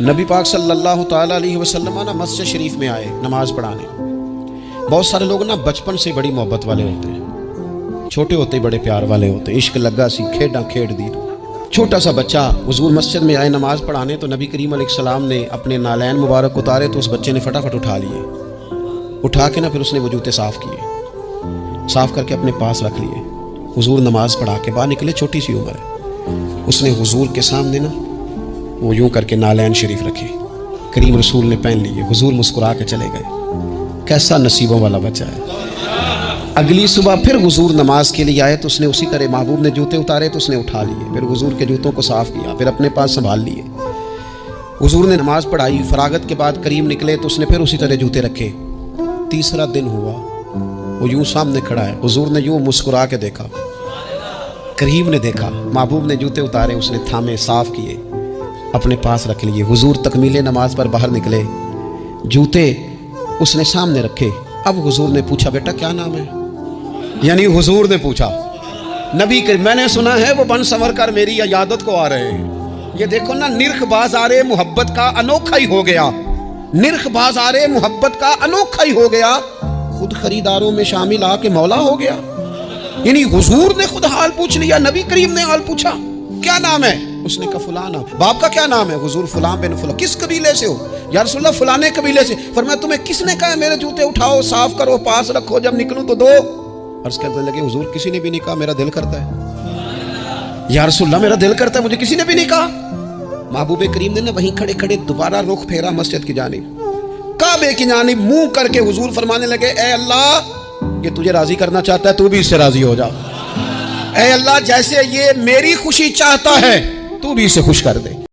نبی پاک صلی اللہ تعالیٰ علیہ وسلم نا مسجد شریف میں آئے نماز پڑھانے۔ بہت سارے لوگ نا بچپن سے بڑی محبت والے ہوتے ہیں، چھوٹے ہوتے بڑے پیار والے ہوتے ہیں، عشق لگا سی کھیڈاں کھیڈ دی۔ چھوٹا سا بچہ حضور مسجد میں آئے نماز پڑھانے تو نبی کریم علیہ السلام نے اپنے نالین مبارک اتارے تو اس بچے نے فٹافٹ اٹھا لیے، اٹھا کے نا پھر اس نے وضو صاف کیے، صاف کر کے اپنے پاس رکھ لیے۔ حضور نماز پڑھا کے باہر نکلے، چھوٹی سی عمر ہے، اس نے حضور کے سامنے نا وہ یوں کر کے نالین شریف رکھے، کریم رسول نے پہن لیے، حضور مسکرا کے چلے گئے۔ کیسا نصیبوں والا بچہ ہے۔ اگلی صبح پھر حضور نماز کے لیے آئے تو اس نے اسی طرح محبوب نے جوتے اتارے تو اس نے اٹھا لیے، پھر حضور کے جوتوں کو صاف کیا، پھر اپنے پاس سنبھال لیے۔ حضور نے نماز پڑھائی، فراغت کے بعد کریم نکلے تو اس نے پھر اسی طرح جوتے رکھے۔ تیسرا دن ہوا، وہ یوں سامنے کھڑا ہے، حضور نے یوں مسکرا کے دیکھا، کریم نے دیکھا، محبوب نے جوتے اتارے، اس نے تھامے، صاف کیے، اپنے پاس رکھ لیے۔ حضور تکمیل نماز پر باہر نکلے، جوتے اس نے سامنے رکھے۔ اب حضور نے پوچھا بیٹا کیا نام ہے؟ یعنی حضور نے پوچھا، نبی کہ میں نے سنا ہے وہ بن سنور کر میری عیادت کو آ رہے ہیں۔ یہ دیکھو نا، نرخ بازار محبت کا انوکھا ہی ہو گیا، نرخ بازار محبت کا انوکھا ہی ہو گیا، خود خریداروں میں شامل آ کے مولا ہو گیا۔ یعنی حضور نے خود حال پوچھ لیا، نبی کریم نے حال پوچھا کیا نام ہے؟ اس نے کہا فلاں نام۔ باپ کا کیا نام ہے؟ حضور فلاں بن فلاں۔ کس قبیلے سے ہو؟ یا رسول اللہ فلانے قبیلے سے۔ فرمایا تمہیں کس نے کہا میرے جوتے اٹھاؤ، صاف کرو، پاس رکھو، جب نکلوں تو دو؟ عرض کرنے لگے حضور کسی نے بھی نہیں کہا، میرا دل کرتا ہے۔ یا رسول اللہ میرا دل کرتا ہے، مجھے کسی نے بھی نہیں کہا۔ محبوب کریم نے نا وہیں کھڑے کھڑے دوبارہ رخ پھیرا مسجد کی جانب، کعبے کی جانب منہ کر کے حضور فرمانے لگے اے اللہ، یہ تجھے راضی کرنا چاہتا ہے، تو بھی اس سے راضی ہو جا۔ اے اللہ جیسے یہ میری خوشی چاہتا ہے تو بھی اسے خوش کر دے۔